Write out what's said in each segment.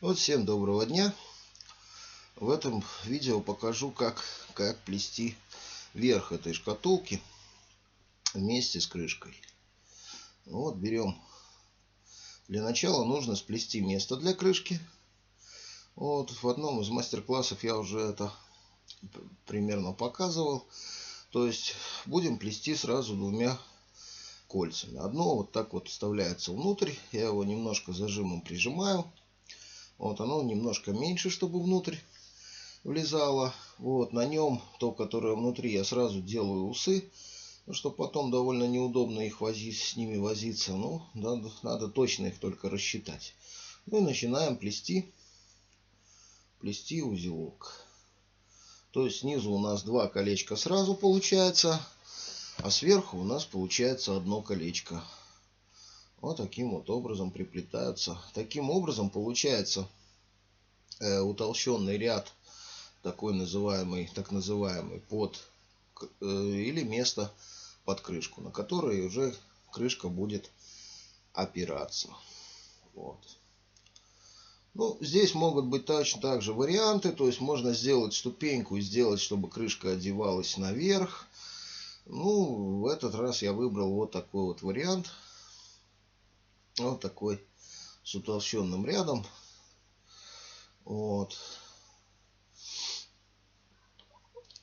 Вот, всем доброго дня. В этом видео покажу, как плести верх этой шкатулки вместе с крышкой. Вот, берем. Для начала нужно сплести место для крышки. Вот, в одном из мастер-классов я уже это примерно показывал. То есть будем плести сразу двумя кольцами. Одно вот так вот вставляется внутрь. Я его немножко зажимом прижимаю. Вот оно немножко меньше, чтобы внутрь влезало. Вот на нем, то, которое внутри, я сразу делаю усы, чтобы потом довольно неудобно их с ними возиться. Ну, надо точно их только рассчитать. Ну и начинаем плести узелок. То есть снизу у нас 2 колечка сразу получается, а сверху у нас получается 1 колечко. Вот таким вот образом приплетаются. Таким образом получается утолщенный ряд, так называемый под или место под крышку, на которое уже крышка будет опираться. Вот. Ну, здесь могут быть точно так же варианты, то есть можно сделать ступеньку и сделать, чтобы крышка одевалась наверх. Ну, в этот раз я выбрал вот такой вот вариант. Вот такой с утолщенным рядом. Вот.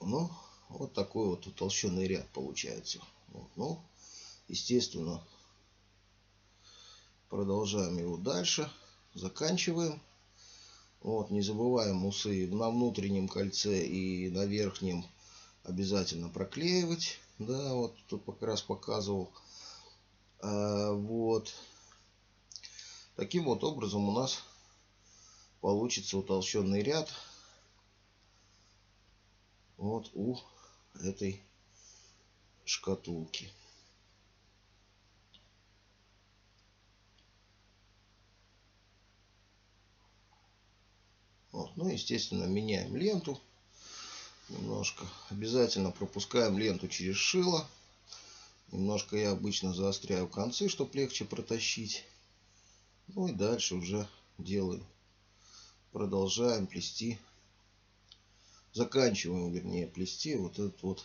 Ну, вот такой вот утолщенный ряд получается. Ну, естественно, продолжаем его дальше. Заканчиваем. Вот, не забываем усы на внутреннем кольце и на верхнем обязательно проклеивать. Да, вот тут как раз показывал. Вот. Таким вот образом у нас получится утолщенный ряд вот у этой шкатулки. Вот. Ну, естественно, меняем ленту немножко. Обязательно пропускаем ленту через шило. Немножко я обычно заостряю концы, чтобы легче протащить. Ну и дальше уже продолжаем плести. Заканчиваем, вернее, плести вот этот вот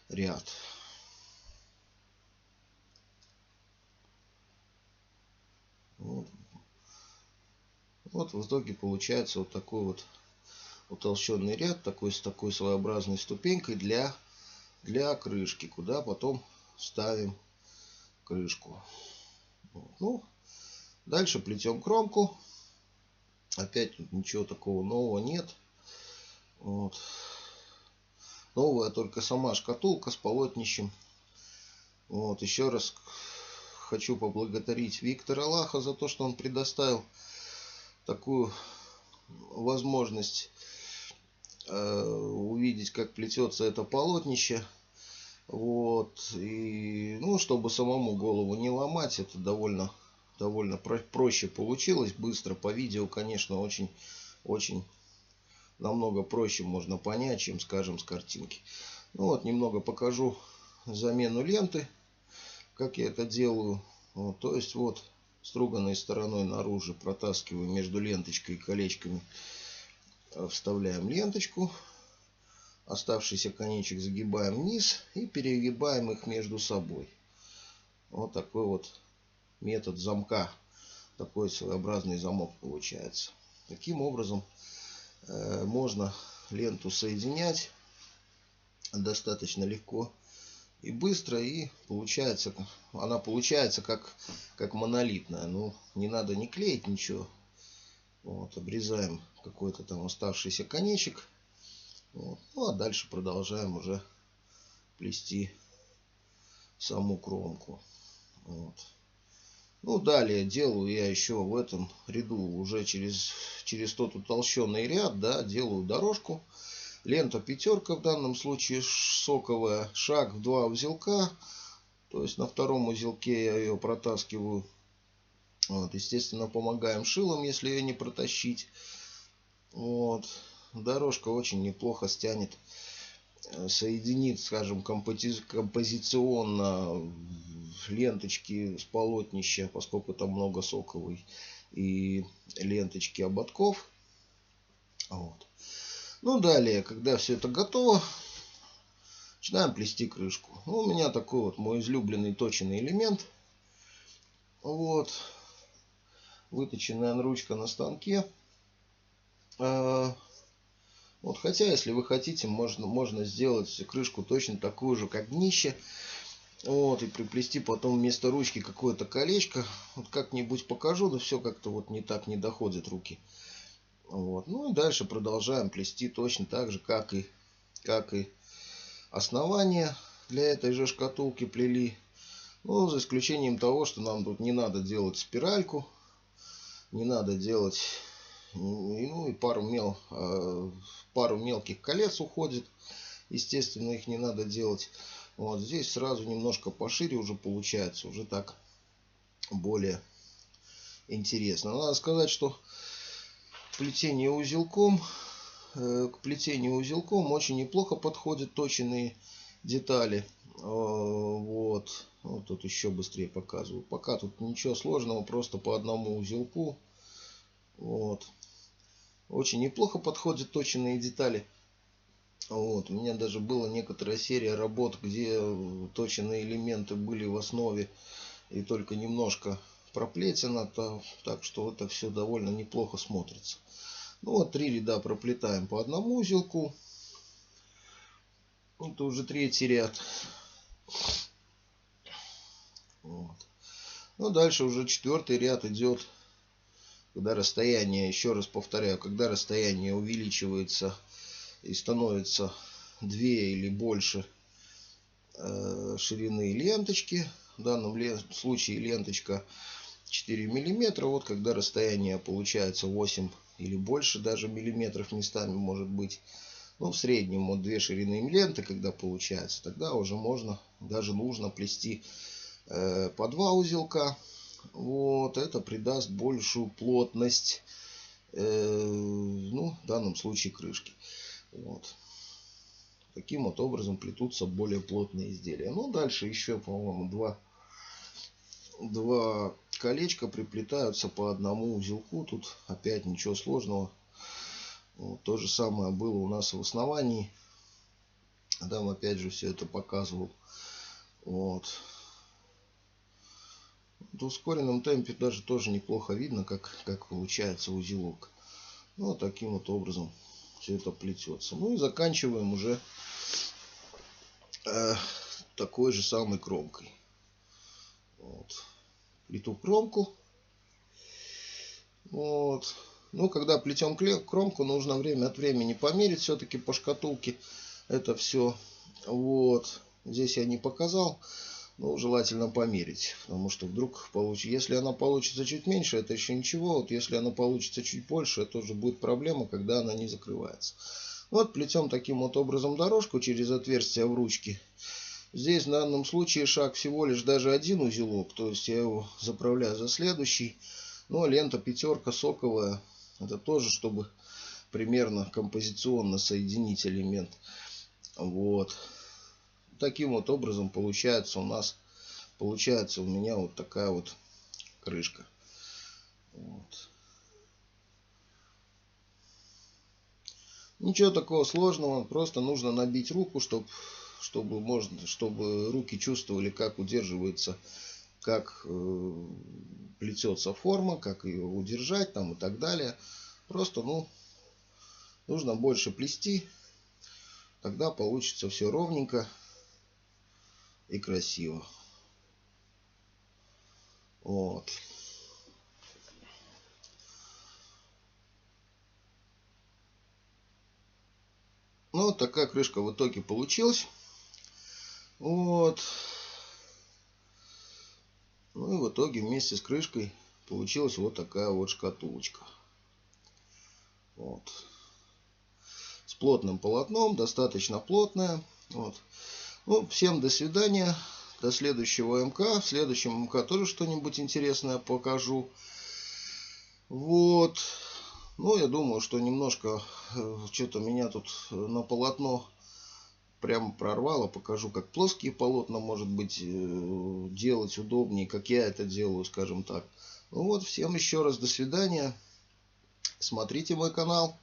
ряд. Вот в итоге получается вот такой вот утолщенный ряд, с такой своеобразной ступенькой для крышки, куда потом ставим крышку. Ну, дальше плетем кромку. Опять ничего такого нового нет. Вот. Новая только сама шкатулка с полотнищем. Вот. Еще раз хочу поблагодарить Виктора Лаха за то, что он предоставил такую возможность увидеть, как плетется это полотнище. Вот. И, ну, чтобы самому голову не ломать, это довольно проще получилось, быстро. По видео, конечно, очень намного проще можно понять, чем, скажем, с картинки. Ну вот, немного покажу замену ленты, как я это делаю. Вот, то есть вот струганной стороной наружу протаскиваю между ленточкой и колечками, вставляем ленточку. Оставшийся конечек загибаем вниз и перегибаем их между собой. Вот такой вот метод замка. Такой своеобразный замок получается. Таким образом можно ленту соединять достаточно легко и быстро. И она получается как монолитная. Ну, не надо не клеить ничего. Вот, обрезаем какой-то там оставшийся конечек. Вот. Ну а дальше продолжаем уже плести саму кромку. Вот. Ну, далее делаю я еще в этом ряду уже через тот утолщенный ряд, да, делаю дорожку. Лента пятерка в данном случае соковая, шаг в 2 узелка. То есть на втором узелке я ее протаскиваю. Вот, естественно, помогаем шилом, если ее не протащить. Вот. Дорожка очень неплохо соединит, скажем, композиционно ленточки с полотнища, поскольку там много соковой. и ленточки ободков. Вот. Ну, далее, когда все это готово, начинаем плести крышку. Ну, у меня такой вот мой излюбленный точенный элемент. Вот. Выточенная ручка на станке. Вот, хотя, если вы хотите, можно сделать крышку точно такую же, как днище. Вот, и приплести потом вместо ручки какое-то колечко. Вот как-нибудь покажу, но все как-то вот не так не доходят руки. Вот. Ну и дальше продолжаем плести точно так же, как и основание для этой же шкатулки плели. Ну, за исключением того, что нам тут не надо делать спиральку, не надо делать, ну и пару мелких колец уходит. Естественно, их не надо делать. Вот здесь сразу немножко пошире уже получается, уже так более интересно. Надо сказать, что к плетению узелком очень неплохо подходят точенные детали. Вот. Вот тут еще быстрее показываю. Пока тут ничего сложного, просто по одному узелку. Вот. Очень неплохо подходят точенные детали. Вот. У меня даже была некоторая серия работ, где точенные элементы были в основе и только немножко проплетено, так что это все довольно неплохо смотрится. Ну вот 3 ряда проплетаем по одному узелку. Это уже 3-й ряд. Вот. Ну дальше уже 4-й ряд идет, когда расстояние, еще раз повторяю, когда расстояние увеличивается и становится 2 или больше ширины ленточки. В данном случае ленточка 4 миллиметра. Вот когда расстояние получается 8 или больше даже миллиметров местами может быть. Ну, в среднем вот 2 ширины ленты, когда получается, тогда уже можно, даже нужно плести по 2 узелка. Вот, это придаст большую плотность, ну, в данном случае крышки. Вот. Таким вот образом плетутся более плотные изделия. Ну, дальше еще, по-моему, два колечка приплетаются по одному узелку. Тут опять ничего сложного. Вот, то же самое было у нас в основании. Там опять же все это показывал. Вот. В ускоренном темпе даже тоже неплохо видно, как получается узелок. Ну, вот таким вот образом все это плетется. Ну и заканчиваем уже такой же самой кромкой. Вот. Плету кромку. Вот. Ну, когда плетем кромку, нужно время от времени померить все-таки по шкатулке это все. Вот. Здесь я не показал, но желательно померить, потому что вдруг получится. Если она получится чуть меньше, это еще ничего. Вот если она получится чуть больше, это уже будет проблема, когда она не закрывается. Вот плетем таким вот образом дорожку через отверстие в ручке. Здесь в данном случае шаг всего лишь даже один узелок, то есть я его заправляю за следующий. Ну, а лента 5 соковая, это тоже, чтобы примерно композиционно соединить элемент. Вот. Таким вот образом получается у меня вот такая вот крышка. Вот. Ничего такого сложного, просто нужно набить руку, чтобы руки чувствовали, как удерживается, как плетется форма, как ее удержать там и так далее. Просто, ну, нужно больше плести, тогда получится все ровненько и красиво. Вот. Ну, вот такая крышка в итоге получилась. Вот. Ну и в итоге вместе с крышкой получилась вот такая вот шкатулочка. Вот. С плотным полотном, достаточно плотная. Вот. Ну, всем до свидания. До следующего МК. В следующем МК тоже что-нибудь интересное покажу. Вот. Ну, я думаю, что немножко что-то меня тут на полотно прямо прорвало. Покажу, как плоские полотна, может быть, делать удобнее, как я это делаю, скажем так. Вот, всем еще раз до свидания. Смотрите мой канал.